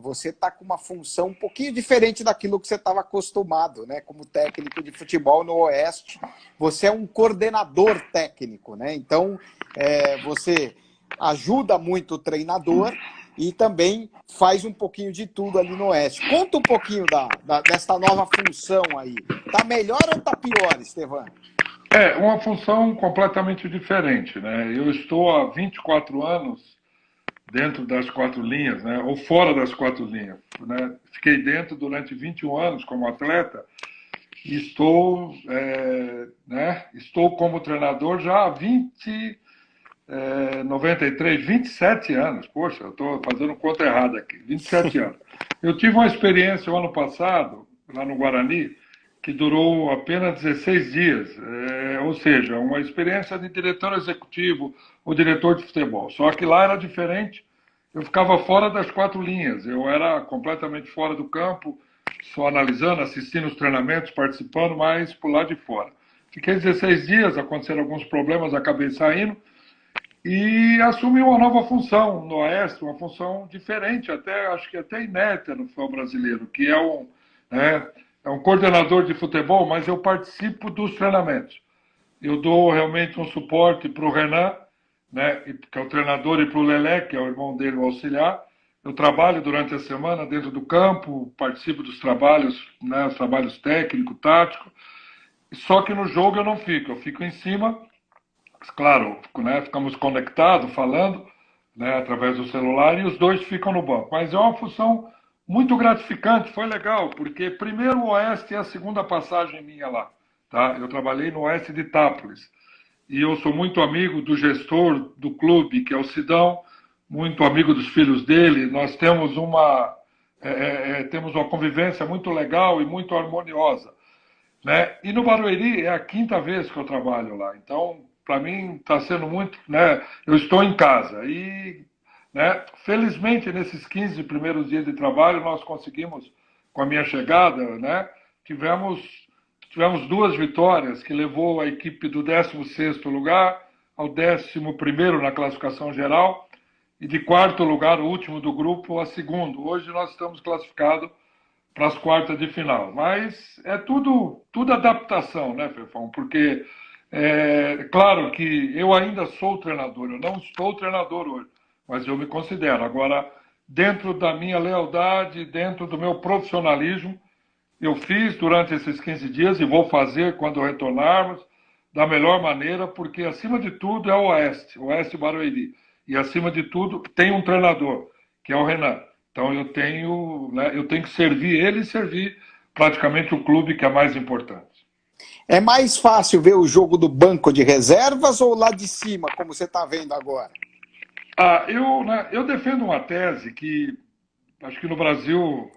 Você está com uma função um pouquinho diferente daquilo que você estava acostumado, né? Como técnico de futebol no Oeste. Você é um coordenador técnico, né? Então, você ajuda muito o treinador e também faz um pouquinho de tudo ali no Oeste. Conta um pouquinho dessa nova função aí. Tá melhor ou tá pior, Estevam? É uma função completamente diferente, né? Eu estou há 24 anos dentro das quatro linhas, né? Ou fora das quatro linhas, né? Fiquei dentro durante 21 anos como atleta e estou como treinador já há 93, 27 anos. Poxa, eu estou fazendo conta errada aqui. 27 anos. Eu tive uma experiência o ano passado, lá no Guarani, que durou apenas 16 dias. Ou seja, uma experiência de diretor executivo ou diretor de futebol. Só que lá era diferente. Eu ficava fora das quatro linhas. Eu era completamente fora do campo, só analisando, assistindo os treinamentos, participando, mas por lá de fora. Fiquei 16 dias, aconteceram alguns problemas, acabei saindo e assumi uma nova função no Oeste, uma função diferente, até acho que até inédita no futebol brasileiro, que né, é um coordenador de futebol, mas eu participo dos treinamentos. Eu dou realmente um suporte para o Renan, né, que é o treinador, e para o Lelé, que é o irmão dele, o auxiliar. Eu trabalho durante a semana dentro do campo, participo dos trabalhos, né, os trabalhos técnicos, táticos, só que no jogo eu fico em cima. Claro, né, ficamos conectados, falando, né, através do celular, e os dois ficam no banco. Mas é uma função muito gratificante, foi legal, porque primeiro o Oeste é a segunda passagem minha lá. Tá? Eu trabalhei no Oeste de Itápolis, e eu sou muito amigo do gestor do clube, que é o Sidão, muito amigo dos filhos dele. Nós temos uma convivência muito legal e muito harmoniosa. Né? E no Barueri é a quinta vez que eu trabalho lá. Então, para mim, está sendo muito. Né? Eu estou em casa. E, né, felizmente, nesses 15 primeiros dias de trabalho, nós conseguimos, com a minha chegada, né, tivemos duas vitórias, que levou a equipe do 16º lugar ao 11º na classificação geral, e de quarto lugar, o último do grupo, a segundo. Hoje nós estamos classificados para as quartas de final. Mas é tudo adaptação, né, Fefão? Porque claro que eu ainda sou treinador, eu não estou treinador hoje, mas eu me considero. Agora, dentro da minha lealdade, dentro do meu profissionalismo, eu fiz durante esses 15 dias e vou fazer quando retornarmos da melhor maneira, porque acima de tudo é o Oeste Barueri. E acima de tudo tem um treinador, que é o Renan. Então eu tenho que servir ele e servir praticamente o clube, que é mais importante. É mais fácil ver o jogo do banco de reservas ou lá de cima, como você está vendo agora? Eu defendo uma tese que acho que no Brasil,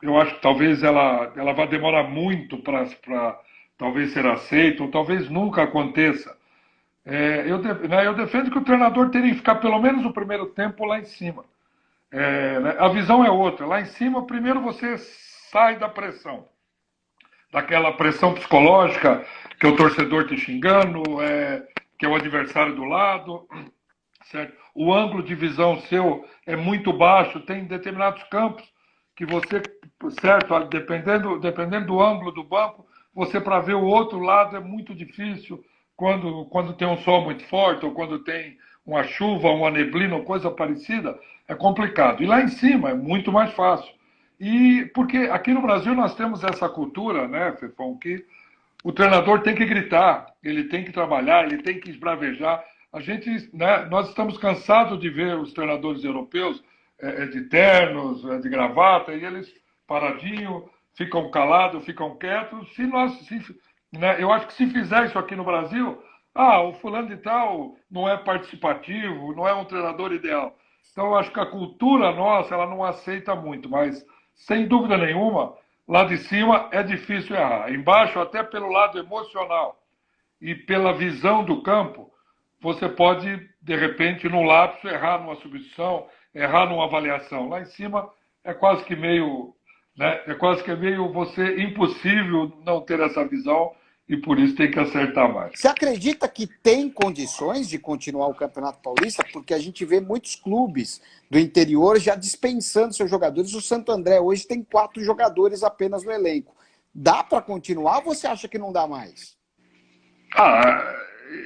eu acho que talvez ela vá demorar muito para talvez ser aceita, ou talvez nunca aconteça. Eu defendo que o treinador teria que ficar pelo menos o primeiro tempo lá em cima. Né? A visão é outra. Lá em cima, primeiro você sai da pressão. Daquela pressão psicológica, que é o torcedor te xingando, que é o adversário do lado. Certo? O ângulo de visão seu é muito baixo, tem determinados campos que você, certo, dependendo do ângulo do banco, você para ver o outro lado é muito difícil quando tem um sol muito forte ou quando tem uma chuva, uma neblina ou coisa parecida, é complicado. E lá em cima é muito mais fácil. E porque aqui no Brasil nós temos essa cultura, né, Fefão, que o treinador tem que gritar, ele tem que trabalhar, ele tem que esbravejar. Nós estamos cansados de ver os treinadores europeus de ternos, de gravata, e eles paradinho, ficam calados, ficam quietos. Eu acho que se fizer isso aqui no Brasil, o fulano de tal não é participativo, não é um treinador ideal. Então, eu acho que a cultura nossa, ela não aceita muito, mas, sem dúvida nenhuma, lá de cima é difícil errar. Embaixo, até pelo lado emocional e pela visão do campo, você pode, de repente, num lapso, errar numa substituição, errar numa avaliação. Lá em cima é quase que meio, né, é quase que meio você impossível não ter essa visão e por isso tem que acertar mais. Você acredita que tem condições de continuar o Campeonato Paulista? Porque a gente vê muitos clubes do interior já dispensando seus jogadores. O Santo André hoje tem 4 jogadores apenas no elenco. Dá para continuar ou você acha que não dá mais?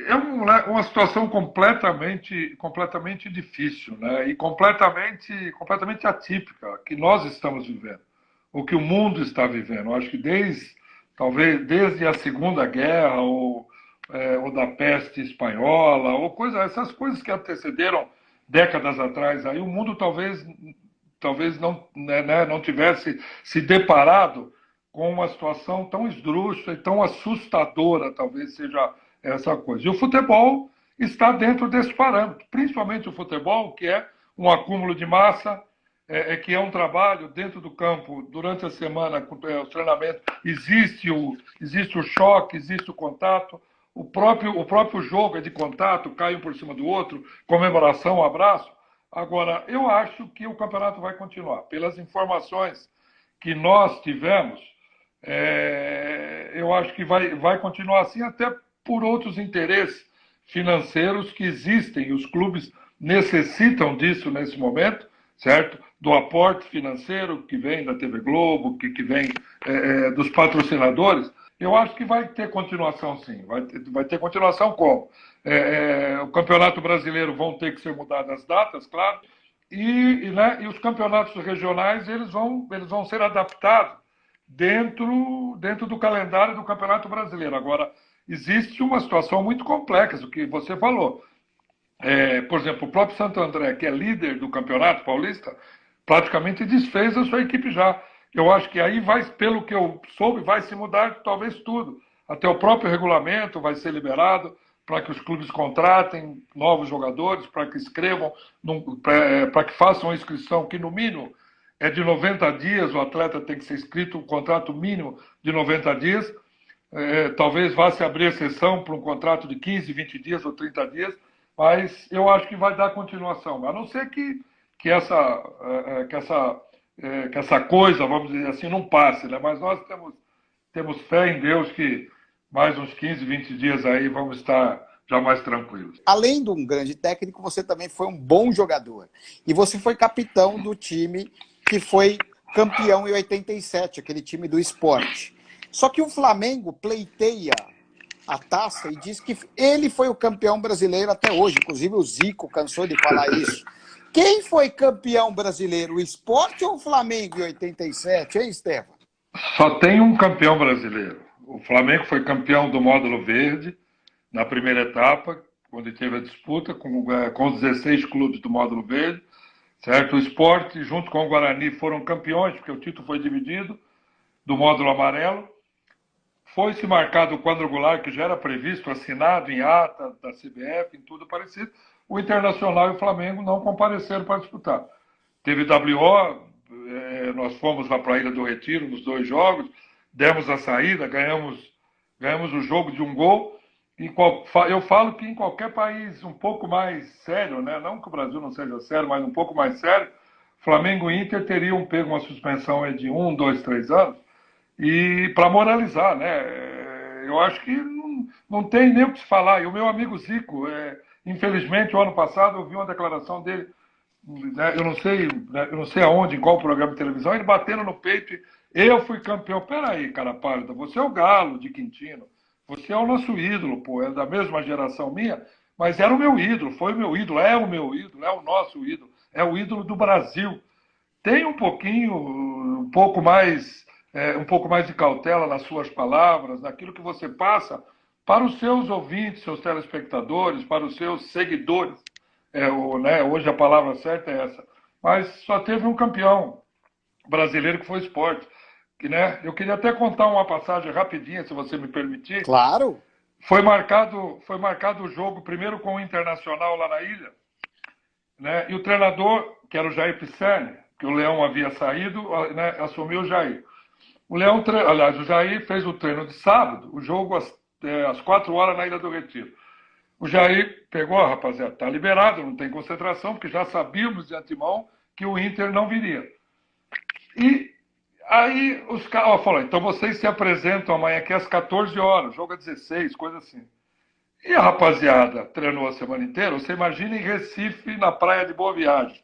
É uma situação completamente difícil, né? E completamente atípica que nós estamos vivendo, o que o mundo está vivendo. Eu acho que talvez desde a Segunda Guerra ou da peste espanhola, essas coisas que antecederam décadas atrás, aí o mundo talvez não, né, não tivesse se deparado com uma situação tão esdrúxula e tão assustadora, talvez seja essa coisa. E o futebol está dentro desse parâmetro, principalmente o futebol, que é um acúmulo de massa, que é um trabalho dentro do campo, durante a semana, o treinamento, existe o choque, existe o contato, o próprio jogo é de contato, cai um por cima do outro, comemoração, abraço. Agora, eu acho que o campeonato vai continuar. Pelas informações que nós tivemos, eu acho que vai continuar assim, até por outros interesses financeiros que existem, e os clubes necessitam disso nesse momento, certo? Do aporte financeiro que vem da TV Globo, que vem dos patrocinadores. Eu acho que vai ter continuação, sim. Vai ter continuação como? O Campeonato Brasileiro vão ter que ser mudadas as datas, claro, e os campeonatos regionais eles vão ser adaptados dentro do calendário do Campeonato Brasileiro. Agora, existe uma situação muito complexa, o que você falou. Por exemplo, o próprio Santo André, que é líder do Campeonato Paulista, praticamente desfez a sua equipe já. Eu acho que aí pelo que eu soube, vai se mudar talvez tudo. Até o próprio regulamento vai ser liberado para que os clubes contratem novos jogadores, para que escrevam, para que façam uma inscrição que, no mínimo, é de 90 dias, o atleta tem que ser inscrito, um contrato mínimo de 90 dias. Talvez vá se abrir exceção para um contrato de 15, 20 dias ou 30 dias, mas eu acho que vai dar continuação. A não ser que essa coisa, vamos dizer assim, não passe, né? Mas nós temos fé em Deus que mais uns 15, 20 dias aí vamos estar já mais tranquilos. Além de um grande técnico, você também foi um bom jogador. E você foi capitão do time que foi campeão em 87, aquele time do esporte. Só que o Flamengo pleiteia a taça e diz que ele foi o campeão brasileiro até hoje. Inclusive o Zico cansou de falar isso. Quem foi campeão brasileiro, o Sport ou o Flamengo em 87, hein, Estevão? Só tem um campeão brasileiro. O Flamengo foi campeão do módulo verde na primeira etapa, quando teve a disputa com os 16 clubes do módulo verde, certo? O Sport, junto com o Guarani, foram campeões, porque o título foi dividido, do módulo amarelo. Foi-se marcado o quadrangular, que já era previsto, assinado em ata da CBF, em tudo parecido. O Internacional e o Flamengo não compareceram para disputar. Teve WO, nós fomos lá para a Ilha do Retiro nos 2 jogos, demos a saída, ganhamos o jogo de 1 gol. Eu falo que em qualquer país um pouco mais sério, né? Não que o Brasil não seja sério, mas um pouco mais sério, Flamengo e Inter teriam pego uma suspensão de 1, 2, 3 anos, e para moralizar, né? Eu acho que não tem nem o que se falar. E o meu amigo Zico, infelizmente, o ano passado eu vi uma declaração dele, né, eu não sei aonde, em qual programa de televisão, ele batendo no peito, eu fui campeão. Peraí, cara pálida, você é o Galo de Quintino, você é o nosso ídolo, pô, é da mesma geração minha, mas era o meu ídolo, foi o meu ídolo, é o meu ídolo, é o nosso ídolo, é o ídolo do Brasil. Tem um pouco mais de cautela nas suas palavras, naquilo que você passa para os seus ouvintes, seus telespectadores, para os seus seguidores. Hoje a palavra certa é essa. Mas só teve um campeão brasileiro que foi o Sport. Eu queria até contar uma passagem rapidinha, se você me permitir. Claro. Foi marcado o jogo primeiro com o Internacional lá na ilha, né? E o treinador, que era o Jair Pisserni, que o Leão havia saído, né, assumiu o Jair. O Jair fez o treino de sábado, o jogo às 4 horas na Ilha do Retiro. O Jair pegou, rapaziada, está liberado, não tem concentração, porque já sabíamos de antemão que o Inter não viria. E Aí os caras falaram, então vocês se apresentam amanhã aqui às 14 horas, jogo às 16, coisa assim. E a rapaziada treinou a semana inteira. Você imagina em Recife, na praia de Boa Viagem.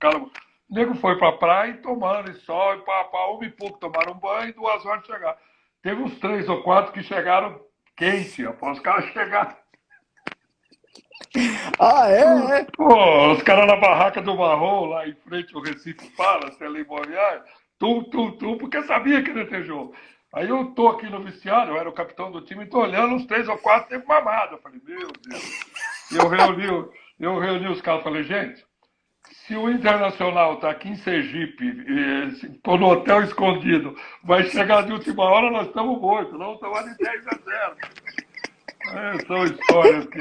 O nego foi pra praia e tomando e sol, e pá, pá, 1 e pouco tomaram um banho e 2 horas chegaram. Teve uns 3 ou 4 que chegaram quente, após os caras chegaram. Ah, é? É. Pô, os caras na barraca do Marrom, lá em frente ao Recife Palace, ali em Boa Viagem, porque sabia que ia ter jogo. Aí eu tô aqui no vestiário, eu era o capitão do time, tô olhando uns 3 ou 4, teve mamada. Eu falei, meu Deus. E eu reuni os caras, falei, gente, se o Internacional está aqui em Sergipe, tô no hotel escondido, vai chegar de última hora, nós estamos mortos, não estamos de 10-0. São histórias que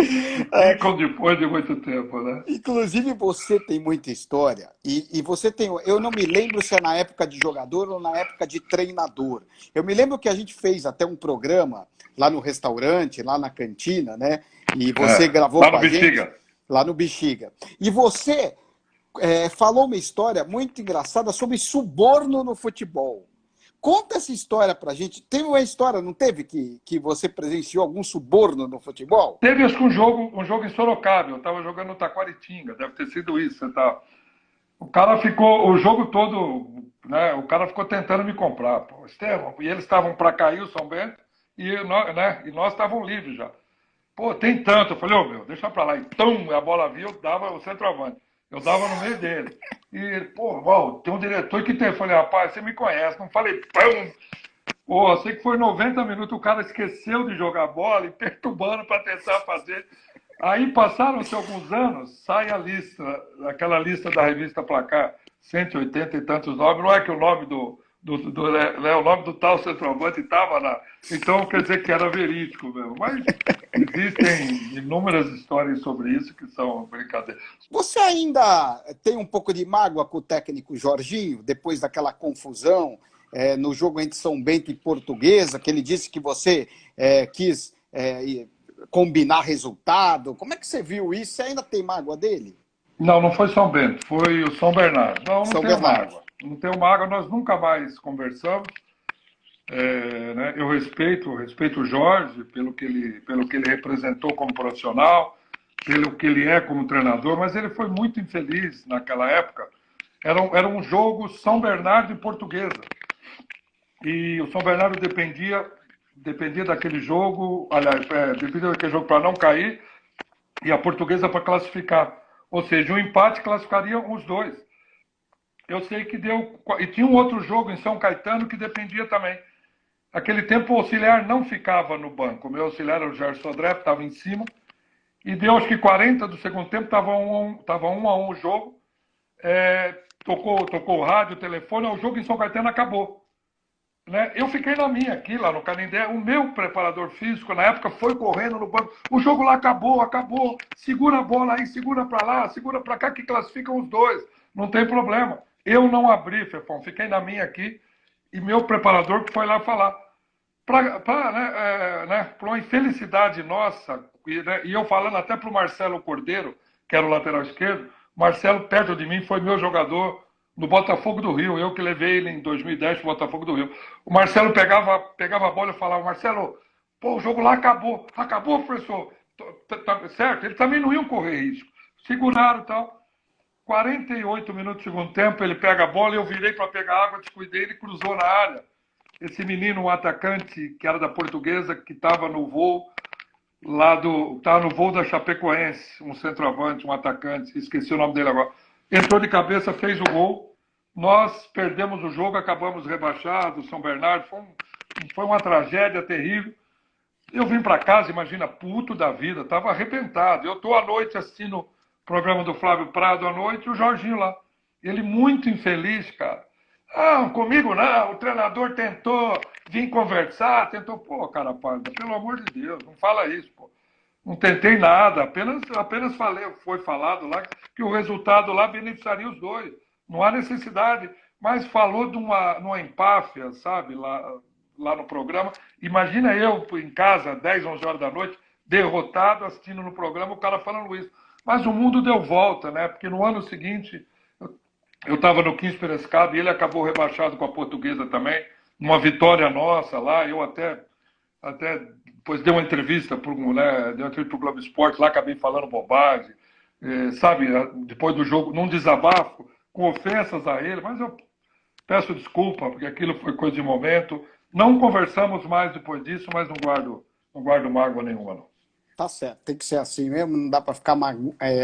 ficam depois de muito tempo, né? Inclusive, você tem muita história, e você tem. Eu não me lembro se é na época de jogador ou na época de treinador. Eu me lembro que a gente fez até um programa lá no restaurante, lá na cantina, né? E você gravou Lá com no a gente Bexiga. lá no Bexiga. E você falou uma história muito engraçada sobre suborno no futebol. Conta essa história pra gente. Teve uma história, não teve, que você presenciou algum suborno no futebol? Teve, acho que um jogo em Sorocaba, eu estava jogando no Taquaritinga, deve ter sido isso. Tá? O cara ficou, o jogo todo, né, o cara ficou tentando me comprar, pô, Estevão, e eles estavam para cair o São Bento, e nós estávamos livres já. Pô, tem tanto. Eu falei, ô meu, deixa pra lá. Então, a bola vinha, eu dava o centroavante. Eu dava no meio dele. E ele, pô, Val, tem um diretor que tem. Eu falei, rapaz, você me conhece. Não falei, pão. Pô, sei que foi 90 minutos, o cara esqueceu de jogar bola e perturbando para tentar fazer. Aí passaram-se alguns anos, sai a lista, aquela lista da revista Placar, 180 e tantos nomes, não é que o nome o nome do tal centroavante estava lá. Então quer dizer que era verídico mesmo. Mas existem inúmeras histórias sobre isso que são brincadeiras. Você ainda tem um pouco de mágoa com o técnico Jorginho, depois daquela confusão no jogo entre São Bento e Portuguesa, que ele disse que você quis combinar resultado. Como é que você viu isso? Você ainda tem mágoa dele? Não, não foi São Bento, foi o São Bernardo. Não, não São tenho Bernardo. mágoa. Não tenho mágoa, nós nunca mais conversamos. Né, eu respeito o Jorge pelo que ele representou como profissional, pelo que ele é como treinador, mas ele foi muito infeliz naquela época. Era um jogo São Bernardo e Portuguesa. E o São Bernardo dependia daquele jogo, aliás, dependia daquele jogo para não cair e a Portuguesa para classificar. Ou seja, o empate classificaria os dois. Eu sei que deu. E tinha um outro jogo em São Caetano que dependia também. Aquele tempo o auxiliar não ficava no banco. O meu auxiliar era o Gerson Sodré, estava em cima. E deu acho que 40 do segundo tempo, estava 1-1 o jogo. Tocou o rádio, o telefone, o jogo em São Caetano acabou. Né? Eu fiquei na minha aqui, lá no Canindé. O meu preparador físico, na época, foi correndo no banco. O jogo lá acabou. Segura a bola aí, segura para lá, segura para cá, que classificam os dois. Não tem problema. Eu não abri, Fefão. Fiquei na minha aqui. E meu preparador que foi lá falar. Para uma infelicidade nossa, e eu falando até para o Marcelo Cordeiro, que era o lateral esquerdo, Marcelo, perto de mim, foi meu jogador no Botafogo do Rio. Eu que levei ele em 2010 para o Botafogo do Rio. O Marcelo pegava a bola e falava, Marcelo, pô, o jogo lá acabou. Acabou, professor. Certo? Ele também não ia correr risco. Seguraram e tal. 48 minutos do segundo tempo, ele pega a bola, eu virei para pegar água, descuidei, ele cruzou na área. Esse menino, um atacante que era da Portuguesa, que estava no voo estava no voo da Chapecoense, um centroavante, um atacante, esqueci o nome dele agora. Entrou de cabeça, fez o gol. Nós perdemos o jogo, acabamos rebaixados, São Bernardo. Foi uma tragédia terrível. Eu vim para casa, imagina, puto da vida, estava arrebentado. Eu estou à noite assistindo o programa do Flávio Prado à noite e o Jorginho lá. Ele muito infeliz, cara. Ah, comigo não, o treinador tentou vir conversar, tentou. Pô, cara, pelo amor de Deus, não fala isso, pô. Não tentei nada, apenas foi falado lá que o resultado lá beneficiaria os dois. Não há necessidade. Mas falou de numa empáfia, sabe, lá no programa. Imagina eu em casa, 10, 11 horas da noite, derrotado, assistindo no programa, o cara falando isso. Mas o mundo deu volta, né? Porque no ano seguinte Eu estava no 15 Piracicaba e ele acabou rebaixado com a Portuguesa também, uma vitória nossa lá. Eu até depois dei uma entrevista para o Globo Esporte, lá acabei falando bobagem, sabe? Depois do jogo, num desabafo, com ofensas a ele, mas eu peço desculpa, porque aquilo foi coisa de momento. Não conversamos mais depois disso, mas não guardo mágoa nenhuma, não. Tá certo, tem que ser assim mesmo, não dá para ficar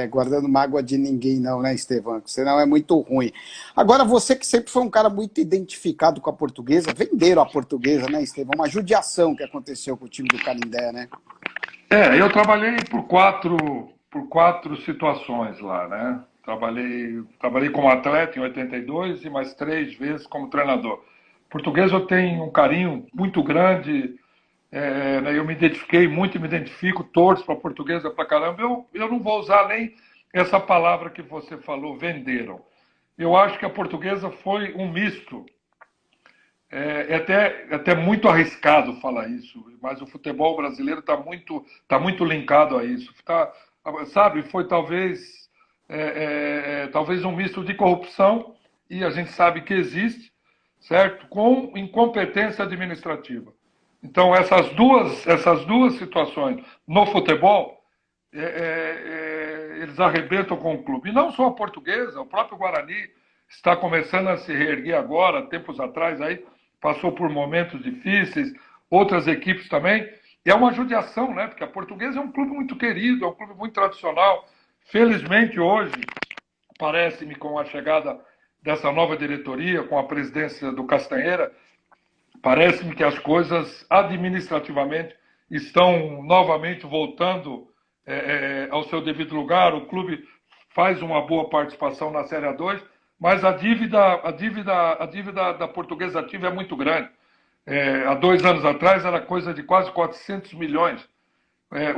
guardando mágoa de ninguém não, né, Estevão? Senão é muito ruim. Agora, você que sempre foi um cara muito identificado com a Portuguesa, venderam a Portuguesa, né, Estevão? Uma judiação que aconteceu com o time do Canindé, né? Eu trabalhei por quatro situações lá, né? Trabalhei como atleta em 82 e mais 3 vezes como treinador. Português eu tenho um carinho muito grande, né, eu me identifiquei muito e me identifico, torço para a Portuguesa pra caramba. Eu não vou usar nem essa palavra que você falou, venderam. Eu acho que a Portuguesa foi um misto. É até muito arriscado falar isso, mas o futebol brasileiro tá muito linkado a isso. Sabe, foi talvez um misto de corrupção, e a gente sabe que existe, certo? Com incompetência administrativa. Então, essas duas situações no futebol, eles arrebentam com o clube. E não só a Portuguesa, o próprio Guarani está começando a se reerguer agora, tempos atrás, aí passou por momentos difíceis, outras equipes também. E é uma judiação, né? Porque a Portuguesa é um clube muito querido, é um clube muito tradicional. Felizmente, hoje, parece-me, com a chegada dessa nova diretoria, com a presidência do Castanheira, parece-me que as coisas administrativamente estão novamente voltando ao seu devido lugar. O clube faz uma boa participação na Série A2, mas a dívida da Portuguesa Ativa é muito grande. Há 2 anos atrás era coisa de quase 400 milhões.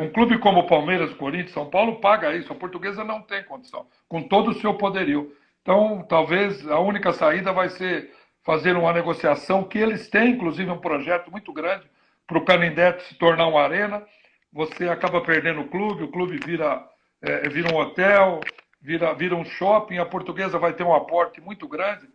Um clube como o Palmeiras, Corinthians, São Paulo paga isso. A Portuguesa não tem condição, com todo o seu poderio. Então, talvez a única saída vai ser fazer uma negociação, que eles têm, inclusive, um projeto muito grande para o Canindé se tornar uma arena. Você acaba perdendo o clube vira um hotel, vira um shopping. A Portuguesa vai ter um aporte muito grande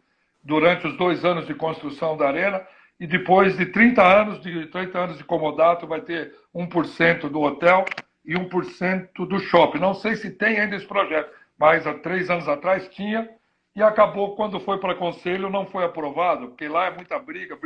durante os 2 anos de construção da arena, e depois de 30 anos de comodato, vai ter 1% do hotel e 1% do shopping. Não sei se tem ainda esse projeto, mas há 3 anos atrás tinha, e acabou, quando foi para conselho, não foi aprovado, porque lá é muita briga,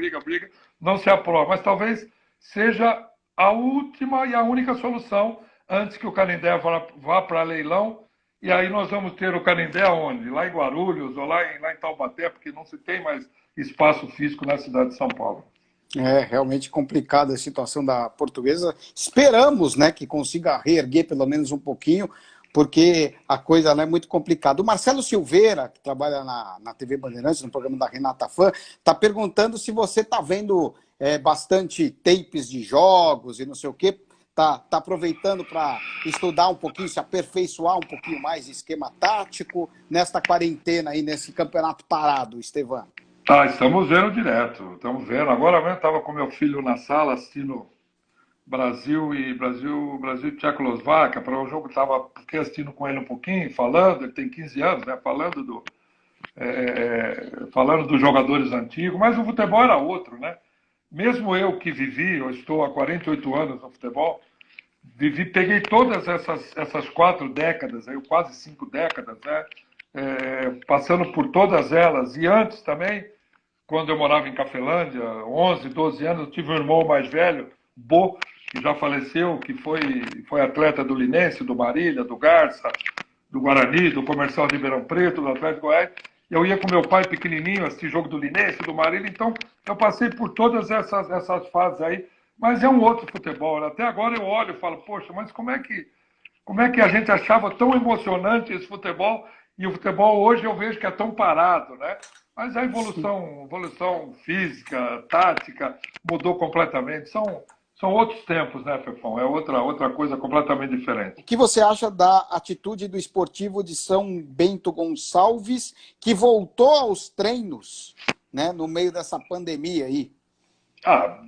não se aprova. Mas talvez seja a última e a única solução antes que o Canindé vá para leilão. E aí nós vamos ter o Canindé onde? Lá em Guarulhos ou lá em Taubaté, porque não se tem mais espaço físico na cidade de São Paulo. É realmente complicada a situação da Portuguesa. Esperamos, né, que consiga reerguer pelo menos um pouquinho, porque a coisa é muito complicada. O Marcelo Silveira, que trabalha na TV Bandeirantes, no programa da Renata Fã, está perguntando se você está vendo bastante tapes de jogos e não sei o quê. Tá aproveitando para estudar um pouquinho, se aperfeiçoar um pouquinho mais esquema tático nesta quarentena aí, nesse campeonato parado, Estevão? Estamos vendo direto, estamos vendo. Agora mesmo estava com meu filho na sala assistindo Brasil e Tchecoslováquia, para o jogo, fiquei assistindo com ele um pouquinho, falando, ele tem 15 anos, né, falando dos jogadores antigos, mas o futebol era outro, né? Mesmo eu que eu estou há 48 anos no futebol, peguei todas essas 4 décadas, aí, quase 5 décadas, né? Passando por todas elas, e antes também, quando eu morava em Cafelândia, 11, 12 anos, eu tive um irmão mais velho, Bo, que já faleceu, que foi atleta do Linense, do Marília, do Garça, do Guarani, do Comercial de Ribeirão Preto, do Atlético Goiás. Eu ia com meu pai pequenininho assistir jogo do Linense, do Marília, então eu passei por todas essas fases aí, mas é um outro futebol. Até agora eu olho e falo, poxa, mas como é que a gente achava tão emocionante esse futebol, e o futebol hoje eu vejo que é tão parado, né? Mas a evolução física, tática, mudou completamente. São outros tempos, né, Fefão? É outra coisa completamente diferente. O que você acha da atitude do Esportivo de São Bento Gonçalves, que voltou aos treinos, né, no meio dessa pandemia aí?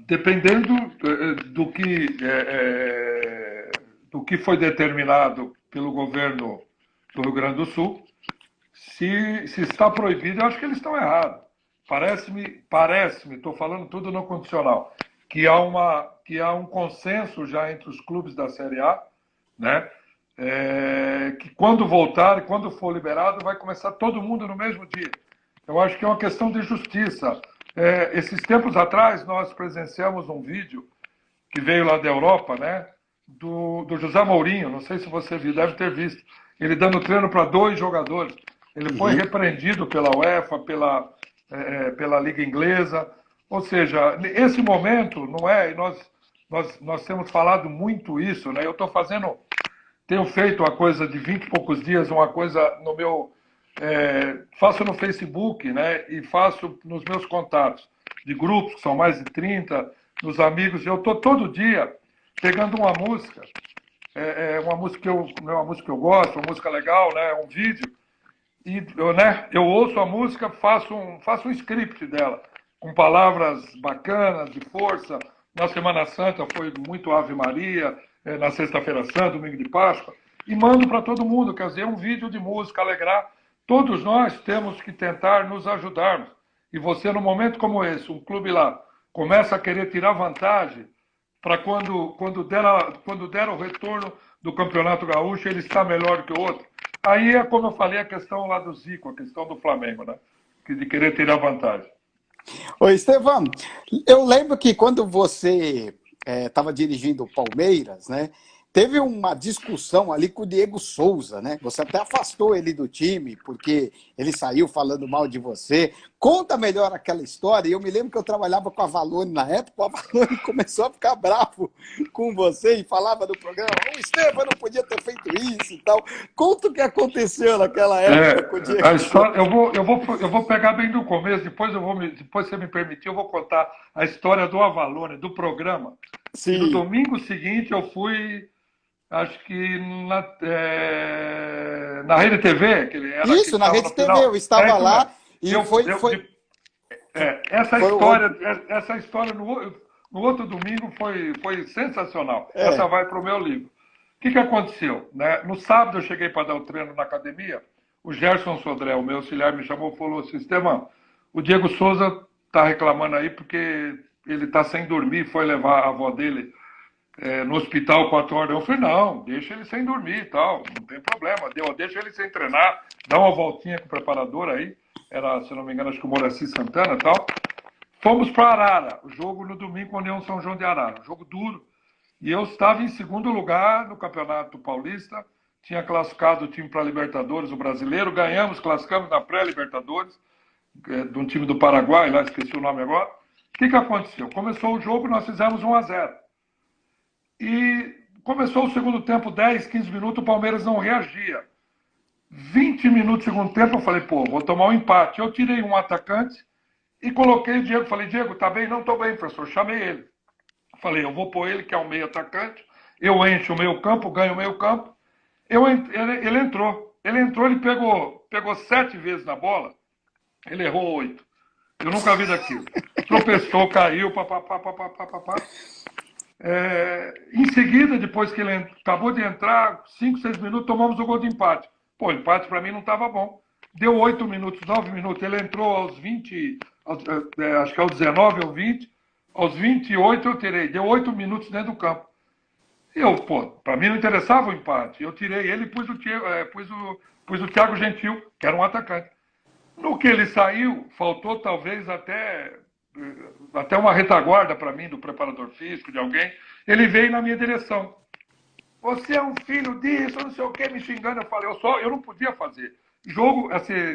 Dependendo do que foi determinado pelo governo do Rio Grande do Sul, Se está proibido, eu acho que eles estão errados. Parece-me, estou falando tudo no condicional, que há um consenso já entre os clubes da Série A, né? Que quando voltar, quando for liberado, vai começar todo mundo no mesmo dia. Eu acho que é uma questão de justiça. Esses tempos atrás, nós presenciamos um vídeo que veio lá da Europa, né? Do José Mourinho, não sei se você viu, deve ter visto, ele dando treino para 2 jogadores. Ele foi repreendido pela UEFA, pela Liga Inglesa. Ou seja, esse momento, não é? Nós temos falado muito isso, né? Tenho feito uma coisa de 20 e poucos dias, uma coisa no meu. Faço no Facebook, né? E faço nos meus contatos de grupos, que são mais de 30, nos amigos. Eu estou todo dia pegando uma música, uma música que eu gosto, uma música legal, né? Um vídeo. E eu ouço a música, faço um script dela, com palavras bacanas, de força. Na Semana Santa foi muito Ave Maria, na Sexta-feira Santa, domingo de Páscoa, e mando para todo mundo, quer dizer, um vídeo de música, alegrar. Todos nós temos que tentar nos ajudarmos. E você, num momento como esse, um clube lá, começa a querer tirar vantagem para quando der o retorno do Campeonato Gaúcho, ele está melhor que o outro. Aí é como eu falei, a questão lá do Zico, a questão do Flamengo, né? De querer tirar vantagem. Ô, Estevão, eu lembro que quando você estava dirigindo o Palmeiras, né? Teve uma discussão ali com o Diego Souza, né? Você até afastou ele do time, porque ele saiu falando mal de você. Conta melhor aquela história. Eu me lembro que eu trabalhava com a Valone na época, o Valone começou a ficar bravo com você e falava no programa: o Estevão não podia ter feito isso e tal. Conta o que aconteceu naquela época com o Diego A história, Souza. eu vou pegar bem do começo, depois se você me permitir, eu vou contar a história do Avalone, do programa. E no Sim. domingo seguinte eu fui, acho que na Rede TV, que ele era que Isso, na estava Rede no TV, eu final. estava Isso mesmo. lá e Eu, foi, foi essa história no outro domingo foi sensacional. Essa é, vai para o meu livro. O que aconteceu? Né? No sábado eu cheguei para dar o treino na academia, o Gerson Sodré, o meu auxiliar, me chamou e falou assim: Estevão, o Diego Souza está reclamando aí porque ele está sem dormir, foi levar a avó dele no hospital 4 horas. Eu falei: não, deixa ele sem dormir e tal, não tem problema, deixa ele sem treinar, dá uma voltinha com o preparador aí, era, se não me engano, acho que o Moraci Santana e tal. Fomos para Arara, o jogo no domingo com a União São João de Arara, um jogo duro. E eu estava em segundo lugar no Campeonato Paulista, tinha classificado o time para a Libertadores, o brasileiro, ganhamos, classificamos na pré-Libertadores, de um time do Paraguai, lá esqueci o nome agora. O que aconteceu? Começou o jogo, nós fizemos 1-0. E começou o segundo tempo, 10, 15 minutos, o Palmeiras não reagia. 20 minutos do segundo tempo, eu falei: pô, vou tomar um empate. Eu tirei um atacante e coloquei o Diego. Falei: Diego, tá bem? Não, tô bem, professor. Chamei ele. Falei: eu vou pôr ele, que é o meio atacante. Eu encho o meio campo, ganho o meio campo. Ele entrou. Ele pegou 7 vezes na bola. Ele errou 8. Eu nunca vi daquilo. Tropeçou, caiu, papapá. Em seguida, depois que ele acabou de entrar, 5, 6 minutos, tomamos o gol de empate. Pô, empate para mim não estava bom. Deu 8 minutos, 9 minutos. Ele entrou aos 20, acho que aos 19 ou 20. Aos 28 eu tirei. Deu 8 minutos dentro do campo. Para mim não interessava o empate. Eu tirei ele e pus o Thiago Gentil, que era um atacante. No que ele saiu, faltou talvez até uma retaguarda para mim, do preparador físico, de alguém. Ele veio na minha direção. Você é um filho disso, não sei o que, me xingando. Eu falei: eu não podia fazer.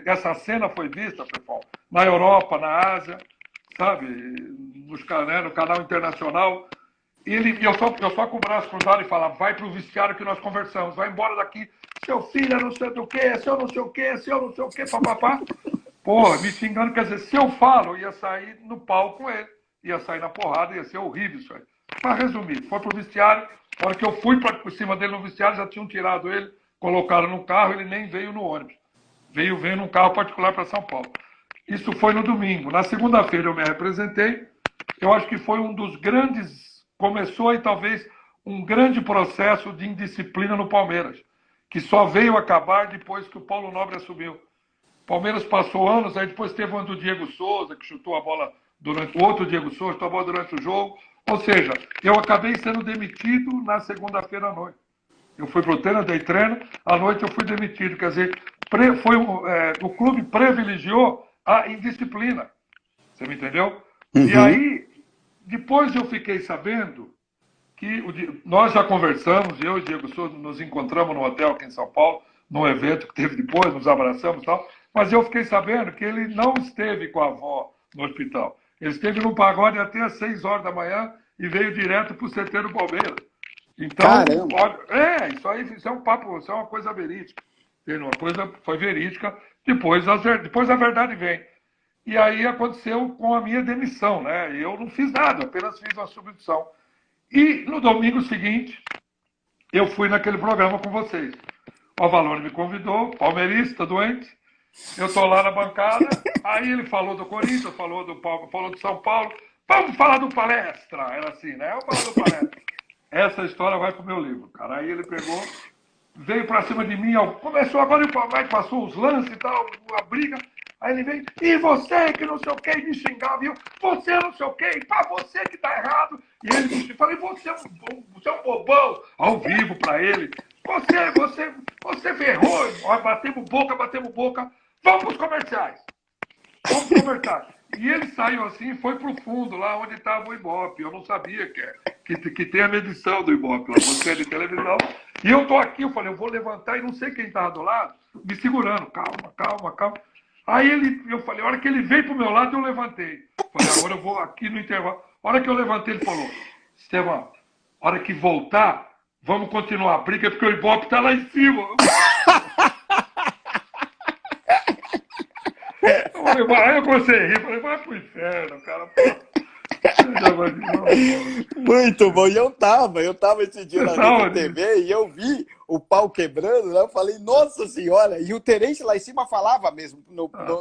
Essa cena foi vista, pessoal, na Europa, na Ásia, sabe, no canal internacional. Eu só com o braço cruzado e falava: vai para o vestiário que nós conversamos, vai embora daqui, seu filho é não sei do que, seu não sei o que, seu não sei o que, papapá. Pô, me xingando, quer dizer, se eu falo, eu ia sair no pau com ele, ia sair na porrada, ia ser horrível isso aí. Para resumir, foi pro vestiário, na hora que eu fui por cima dele no vestiário, já tinham tirado ele, colocaram no carro, ele nem veio no ônibus. Veio num carro particular para São Paulo. Isso foi no domingo. Na segunda-feira eu me representei, eu acho que foi um dos grandes, começou aí talvez um grande processo de indisciplina no Palmeiras, que só veio acabar depois que o Paulo Nobre assumiu. Palmeiras passou anos, aí depois teve um do Diego Souza, que chutou a bola durante o outro Diego Souza, chutou a bola durante o jogo. Ou seja, eu acabei sendo demitido na segunda-feira à noite. Eu fui pro treino, dei treino, à noite eu fui demitido. Quer dizer, o clube privilegiou a indisciplina. Você me entendeu? E Uhum. aí, depois eu fiquei sabendo que nós já conversamos, eu e o Diego Souza nos encontramos no hotel aqui em São Paulo, num evento que teve depois, nos abraçamos e tal, mas eu fiquei sabendo que ele não esteve com a avó no hospital. Ele esteve no pagode até às 6 horas da manhã e veio direto para o CT do Palmeiras. Então, Caramba. olha, isso é um papo, isso é uma coisa verídica. Uma coisa foi verídica, depois a verdade vem. E aí aconteceu com a minha demissão, né? Eu não fiz nada, apenas fiz uma substituição. E no domingo seguinte, eu fui naquele programa com vocês. O Avalone me convidou, palmeirista, doente. Eu estou lá na bancada, aí ele falou do Corinthians, falou do São Paulo. Vamos falar do Palestra! Era assim, né? Vamos falar do Palestra. Essa história vai pro meu livro, cara. Aí ele pegou, veio pra cima de mim, começou agora, passou os lances e tal, a briga. Aí ele veio, e você que não sei o que, me xingava, viu? Você não sei o que, pá, você que tá errado. E ele me falei, você é um bobão, ao vivo pra ele. Você ferrou, batemos boca, vamos pros comerciais. Vamos conversar. E ele saiu assim e foi pro fundo, lá onde estava o Ibope. Eu não sabia que tem a medição do Ibope, lá, você de televisão. E eu tô aqui, eu falei, eu vou levantar e não sei quem estava do lado, me segurando. Calma. Aí eu falei, a hora que ele veio pro meu lado, eu levantei. Falei, agora eu vou aqui no intervalo. A hora que eu levantei, ele falou, Estevão, a hora que voltar, vamos continuar a briga, porque o Ibope tá lá em cima. Aí eu comecei a rir, falei, vai pro inferno, cara. Muito bom. E eu tava esse dia na Rede Saúde. TV e eu vi o pau quebrando, né? Eu falei, nossa senhora! E o Terence lá em cima falava mesmo,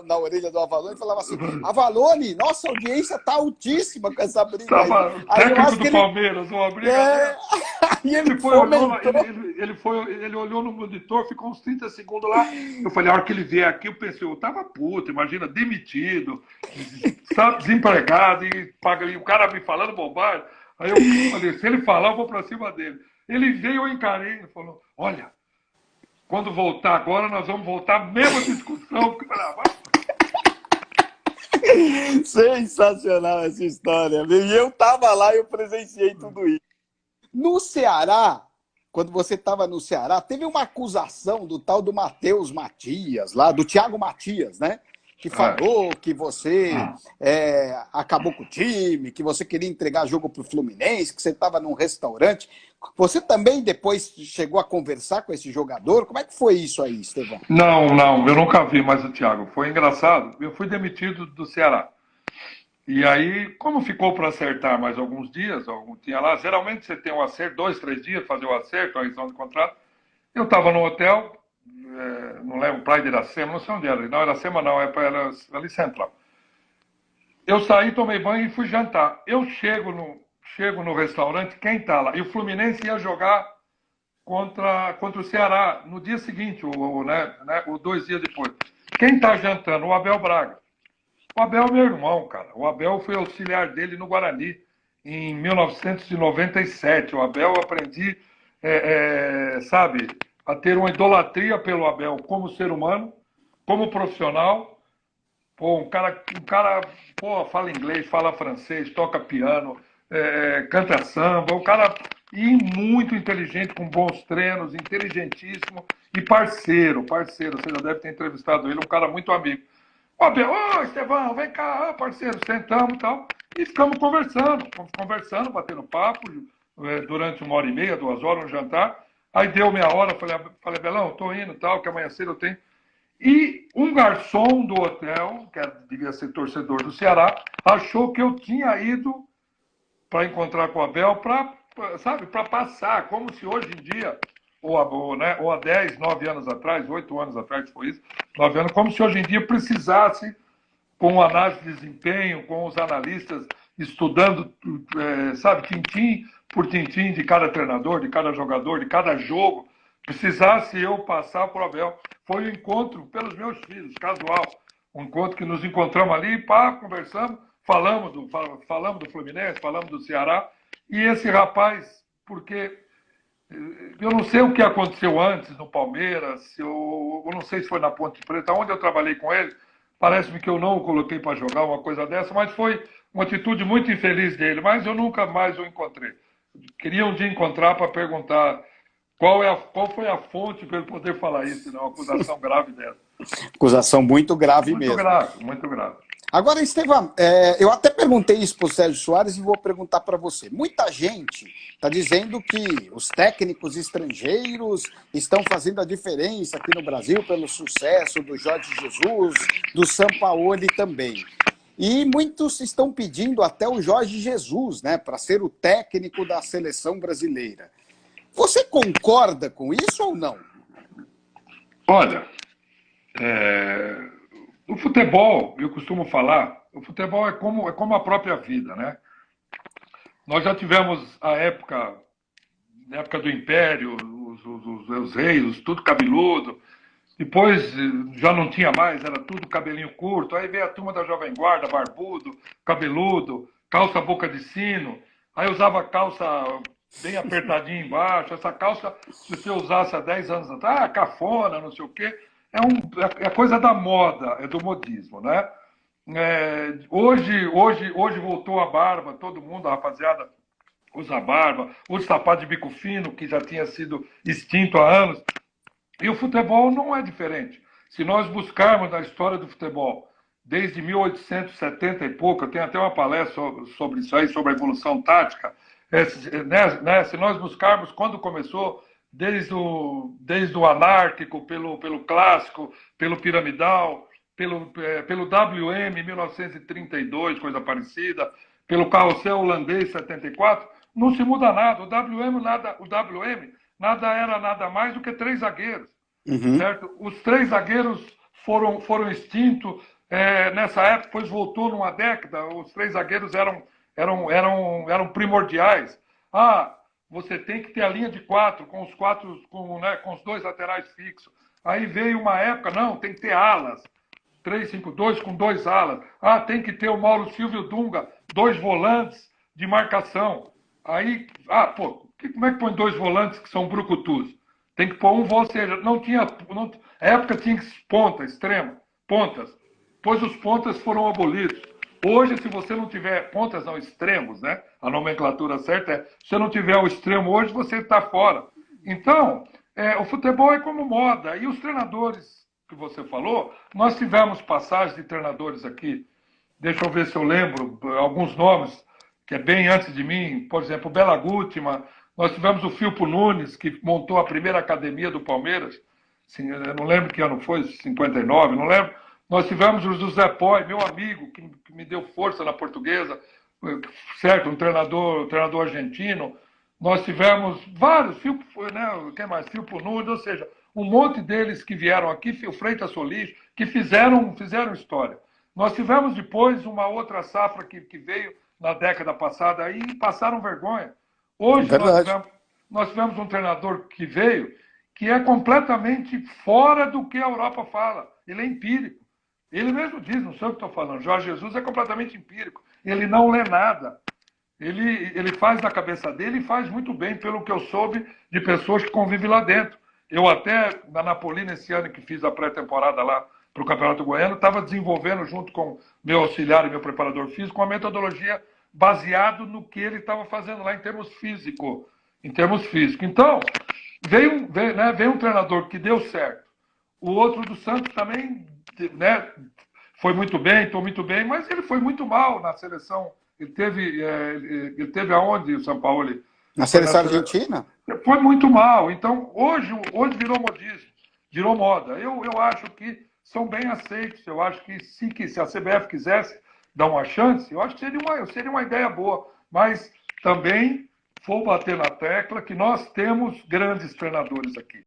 na orelha do Avalone, falava assim, Avalone, nossa audiência tá altíssima com essa briga aí. Tava o Aí eu técnico acho que do ele... Palmeiras, uma briga É... dessa. E ele Ele foi, olhou, fomentou. ele olhou no monitor, ficou uns 30 segundos lá. Eu falei, a hora que ele vier aqui, eu pensei, eu tava puto, imagina, demitido, sabe, desempregado, e o cara me falando bobagem. Aí eu falei, se ele falar, eu vou pra cima dele. Ele veio, eu encarei, ele falou, olha, quando voltar agora, nós vamos voltar à mesma discussão. Eu falei, vai. Sensacional essa história. E eu tava lá e eu presenciei tudo isso. No Ceará, quando você estava no Ceará, teve uma acusação do tal do Matheus Matias, lá, do Thiago Matias, né? Que falou que você acabou com o time, que você queria entregar jogo para o Fluminense, que você estava num restaurante. Você também depois chegou a conversar com esse jogador? Como é que foi isso aí, Estevão? Não, eu nunca vi mais o Thiago. Foi engraçado. Eu fui demitido do Ceará. E aí, como ficou para acertar mais alguns dias, tinha lá, geralmente você tem um acerto, 2, 3 dias, fazer o acerto, a rescisão de contrato. Eu estava no hotel, não lembro, Praia de Iracema, não sei onde era. Não, Iracema não, era ali central. Eu saí, tomei banho e fui jantar. Eu chego no restaurante, quem está lá? E o Fluminense ia jogar contra o Ceará no dia seguinte, ou 2 dias depois. Quem está jantando? O Abel Braga. O Abel é meu irmão, cara. O Abel foi auxiliar dele no Guarani em 1997. O Abel, eu aprendi, sabe, a ter uma idolatria pelo Abel como ser humano, como profissional. Pô, pô, fala inglês, fala francês, toca piano, canta samba. Um cara muito inteligente, com bons treinos, inteligentíssimo e parceiro. Você já deve ter entrevistado ele, um cara muito amigo. Ô, Estevão, vem cá, parceiro, sentamos e tal, e ficamos conversando, batendo papo, durante 1h30, 2 horas, no jantar. Aí deu meia hora, falei, Belão, tô indo tal, que amanhã cedo eu tenho. E um garçom do hotel, que devia ser torcedor do Ceará, achou que eu tinha ido para encontrar com o Abel, para passar, como se hoje em dia, ou há 10, 9 anos atrás, 8 anos atrás foi isso, 9 anos, como se hoje em dia precisasse, com análise de desempenho, com os analistas estudando, sabe, tintim por tintim de cada treinador, de cada jogador, de cada jogo, precisasse eu passar por Abel. Foi um encontro pelos meus filhos, casual. Um encontro que nos encontramos ali, pá, conversamos, falamos do Fluminense, falamos do Ceará. E esse rapaz, porque eu não sei o que aconteceu antes no Palmeiras, eu não sei se foi na Ponte Preta, onde eu trabalhei com ele, parece-me que eu não o coloquei para jogar uma coisa dessa, mas foi uma atitude muito infeliz dele, mas eu nunca mais o encontrei. Queria um dia encontrar para perguntar qual foi a fonte para ele poder falar isso, né? Uma acusação grave dessa. Acusação muito grave Muito mesmo. grave, muito grave. Agora, Estevão, eu até perguntei isso para o Sérgio Soares e vou perguntar para você. Muita gente está dizendo que os técnicos estrangeiros estão fazendo a diferença aqui no Brasil pelo sucesso do Jorge Jesus, do Sampaoli também. E muitos estão pedindo até o Jorge Jesus, né, para ser o técnico da seleção brasileira. Você concorda com isso ou não? Olha, o futebol, eu costumo falar, o futebol é como a própria vida, né? Nós já tivemos na época do Império, os reis, tudo cabeludo. Depois já não tinha mais, era tudo cabelinho curto. Aí veio a turma da Jovem Guarda, barbudo, cabeludo, calça boca de sino. Aí usava calça bem apertadinha embaixo. Essa calça, se você usasse há 10 anos atrás, cafona, não sei o quê. É coisa da moda, é do modismo, né? Hoje voltou a barba, todo mundo, a rapaziada usa barba, usa sapato de bico fino, que já tinha sido extinto há anos. E o futebol não é diferente. Se nós buscarmos na história do futebol, desde 1870 e pouco, eu tenho até uma palestra sobre isso aí, sobre a evolução tática, se nós buscarmos quando começou, desde o anárquico, pelo clássico, pelo piramidal, pelo WM 1932, coisa parecida, pelo carrossel holandês 74, não se muda nada. O WM nada era nada mais do que 3 zagueiros. Uhum. Certo? Os 3 zagueiros foram extintos nessa época, depois voltou numa década, os 3 zagueiros eram primordiais. Você tem que ter a linha de 4, com os 2 laterais fixos. Aí veio uma época, não, tem que ter alas. 3-5-2 com 2 alas. Tem que ter o Mauro Silvio Dunga, 2 volantes de marcação. Aí, como é que põe 2 volantes que são brucutus? Tem que pôr ou seja, a época tinha pontas, pontas. Depois os pontas foram abolidos. Hoje, se você não tiver pontas, não, extremos, né? A nomenclatura certa se você não tiver o extremo hoje, você está fora. Então, o futebol é como moda. E os treinadores que você falou, nós tivemos passagens de treinadores aqui. Deixa eu ver se eu lembro alguns nomes, que é bem antes de mim. Por exemplo, o Bela Gutmann. Nós tivemos o Filpo Nunes, que montou a primeira academia do Palmeiras. Eu não lembro que ano foi, 59, não lembro. Nós tivemos o José Poi, meu amigo, que me deu força na Portuguesa, certo? Um treinador argentino. Nós tivemos vários, quem mais? Filpo Nunes, ou seja, um monte deles que vieram aqui, o Freitas Solis, que fizeram história. Nós tivemos depois uma outra safra que veio na década passada aí e passaram vergonha. Hoje nós tivemos um treinador que veio que é completamente fora do que a Europa fala. Ele é empírico. Ele mesmo diz, não sei o que estou falando, Jorge Jesus é completamente empírico. Ele não lê nada. Ele faz na cabeça dele e faz muito bem, pelo que eu soube de pessoas que convivem lá dentro. Eu até, na Napolina, esse ano que fiz a pré-temporada lá para o Campeonato Goiano, estava desenvolvendo, junto com meu auxiliar e meu preparador físico, uma metodologia baseado no que ele estava fazendo lá em termos físicos. Então, veio um treinador que deu certo. O outro do Santos também, né, foi muito bem, estou muito bem, mas ele foi muito mal na seleção. Ele teve aonde, o Sampaoli? Na seleção argentina? Foi muito mal. Então, hoje virou modismo, virou moda. Eu acho que são bem aceitos. Eu acho que se a CBF quisesse dar uma chance, eu acho que seria uma ideia boa. Mas também vou bater na tecla que nós temos grandes treinadores aqui.